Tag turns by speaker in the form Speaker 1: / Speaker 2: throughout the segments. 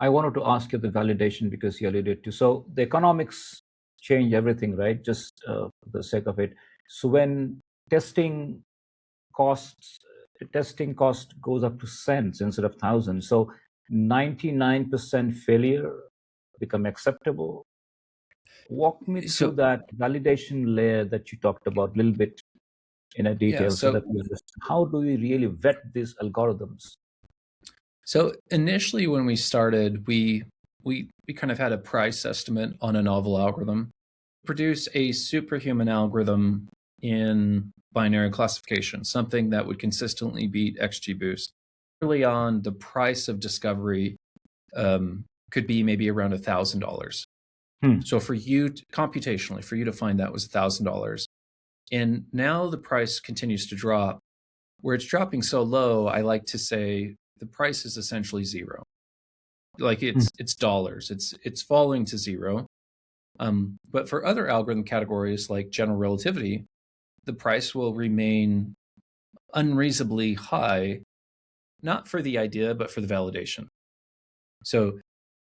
Speaker 1: I wanted to ask you the validation because you alluded to. So the economics change everything, right? Just for the sake of it. So when testing costs, testing cost goes up to cents instead of thousands. So 99% failure become acceptable. Walk me through
Speaker 2: So
Speaker 1: that validation layer that you talked about a little bit in a
Speaker 2: yeah,
Speaker 1: detail so
Speaker 2: so
Speaker 1: that we understand how do we really vet these algorithms.
Speaker 2: so initially when we started, we kind of had a price estimate on a novel algorithm. Produce a superhuman algorithm in binary classification, something that would consistently beat XGBoost. Early on, the price of discovery could be maybe around $1,000.
Speaker 1: Hmm.
Speaker 2: So for you computationally, for you to find that was $1,000. And now the price continues to drop. Where it's dropping so low, I like to say the price is essentially zero. Like
Speaker 1: Hmm.
Speaker 2: it's dollars. It's falling to zero. But for other algorithm categories like general relativity, the price will remain unreasonably high, not for the idea, but for the validation. So,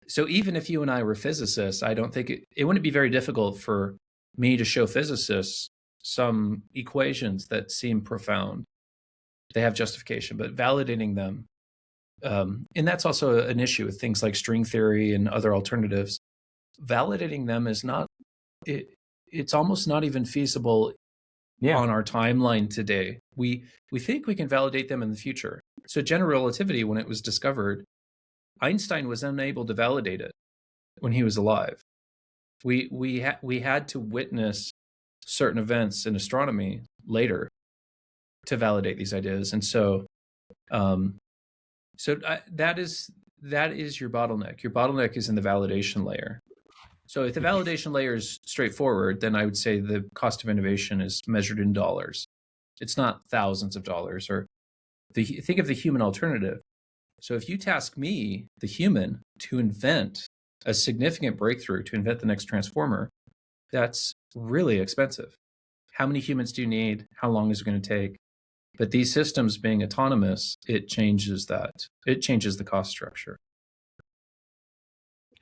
Speaker 2: so even if you and I were physicists, I don't think it wouldn't be very difficult for me to show physicists some equations that seem profound. They have justification, but validating them, and that's also an issue with things like string theory and other alternatives. Validating them is not, it's almost not even feasible
Speaker 1: Yeah.
Speaker 2: on our timeline today. We think we can validate them in the future. So general relativity, when it was discovered, Einstein was unable to validate it when he was alive. We had to witness certain events in astronomy later to validate these ideas, and so um, that is your bottleneck. Your bottleneck is in the validation layer. So if the validation layer is straightforward, then I would say the cost of innovation is measured in dollars. It's not thousands of dollars. Or think of the human alternative. So if you task me, the human, to invent a significant breakthrough, to invent the next transformer, that's really expensive. How many humans do you need? How long is it going to take? But these systems being autonomous, it changes that. It changes the cost structure.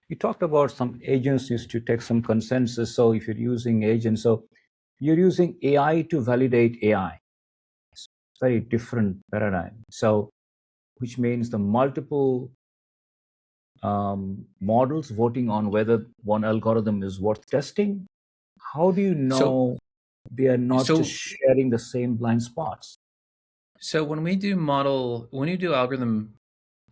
Speaker 1: You talked about some agents used to take some consensus. So if you're using agents, so you're using AI to validate AI. It's very different paradigm. So which means the multiple models voting on whether one algorithm is worth testing. How do you
Speaker 2: So,
Speaker 1: know they are not just
Speaker 2: so,
Speaker 1: sharing the same blind spots?
Speaker 2: so when you do algorithm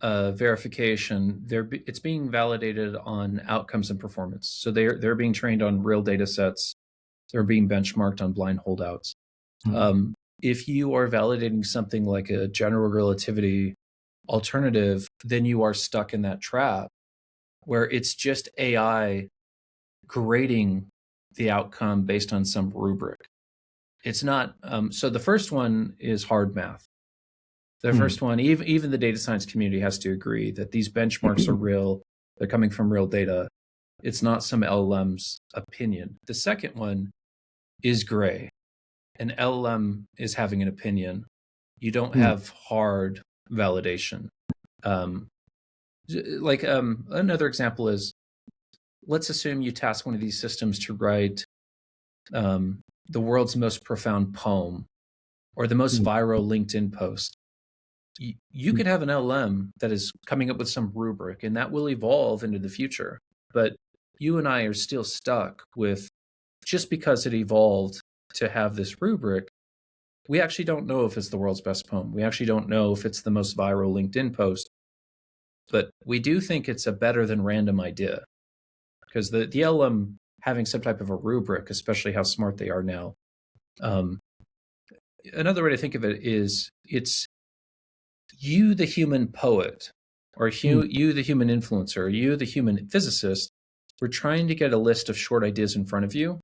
Speaker 2: verification, it's being validated on outcomes and performance. So they're being trained on real data sets. They're being benchmarked on blind holdouts.
Speaker 1: Hmm.
Speaker 2: If you are validating something like a general relativity alternative, then you are stuck in that trap where it's just AI grading the outcome based on some rubric. It's not. So the first one is hard math. The
Speaker 1: Hmm.
Speaker 2: first one, even the data science community has to agree that these benchmarks are real. They're coming from real data. It's not some LLM's opinion. The second one is gray. An LLM is having an opinion. You don't
Speaker 1: Hmm.
Speaker 2: have hard validation. Um, another example is, let's assume you task one of these systems to write the world's most profound poem or the most
Speaker 1: Hmm.
Speaker 2: viral LinkedIn post. You could have an LM that is coming up with some rubric, and that will evolve into the future. But you and I are still stuck with, just because it evolved to have this rubric, we actually don't know if it's the world's best poem. We actually don't know if it's the most viral LinkedIn post. But we do think it's a better than random idea, because the LM having some type of a rubric, especially how smart they are now. Another way to think of it is, it's you, the human poet, or
Speaker 1: Hmm.
Speaker 2: you, the human influencer, you, the human physicist. We're trying to get a list of short ideas in front of you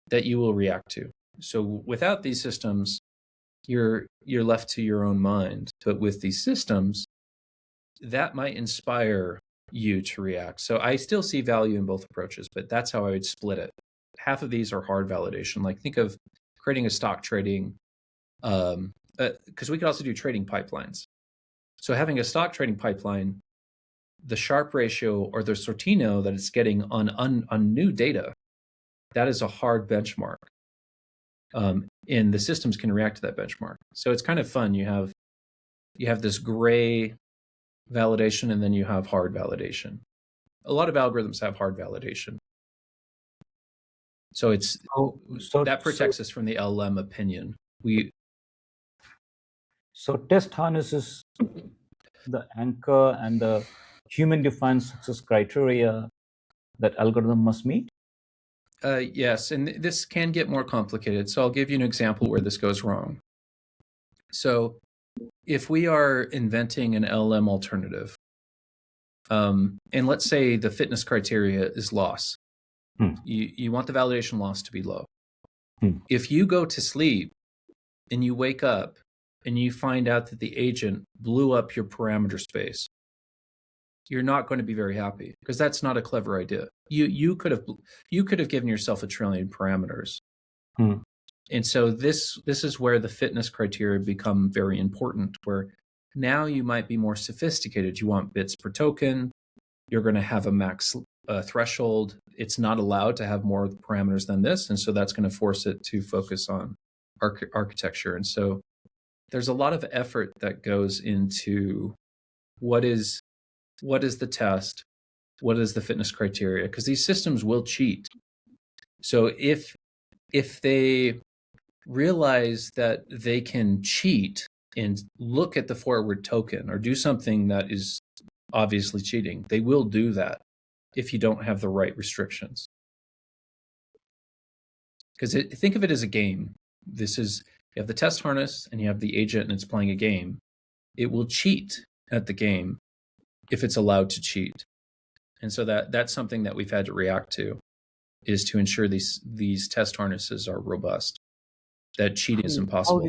Speaker 2: that you will react to. So without these systems, you're left to your own mind. But with these systems, that might inspire you to react. So I still see value in both approaches, but that's how I would split it. Half of these are hard validation. Like, think of creating a stock trading, because we could also do trading pipelines. So having a stock trading pipeline, the Sharpe ratio or the Sortino that it's getting on new data, that is a hard benchmark. And the systems can react to that benchmark. So it's kind of fun. You have this gray validation, and then you have hard validation. A lot of algorithms have hard validation. So it's that protects us from the LLM opinion.
Speaker 1: So test harnesses the anchor and the human-defined success criteria that algorithm must meet?
Speaker 2: Yes, and this can get more complicated. So I'll give you an example where this goes wrong. So if we are inventing an LLM alternative, and let's say the fitness criteria is loss. You want the validation loss to be low. If you go to sleep and you wake up and you find out that the agent blew up your parameter space, you're not going to be very happy, because that's not a clever idea. You could have given yourself 1 trillion parameters. And so this is where the fitness criteria become very important, where now you might be more sophisticated. You want bits per token. You're going to have a max threshold. It's not allowed to have more parameters than this. And so that's going to force it to focus on architecture. And so there's a lot of effort that goes into what is the test, what is the fitness criteria, because these systems will cheat. So if they realize that they can cheat and look at the forward token or do something that is obviously cheating, they will do that if you don't have the right restrictions. Because think of it as a game. You have the test harness and you have the agent and it's playing a game. It will cheat at the game if it's allowed to cheat. And so that's something that we've had to react to, is to ensure these test harnesses are robust, that cheating is impossible.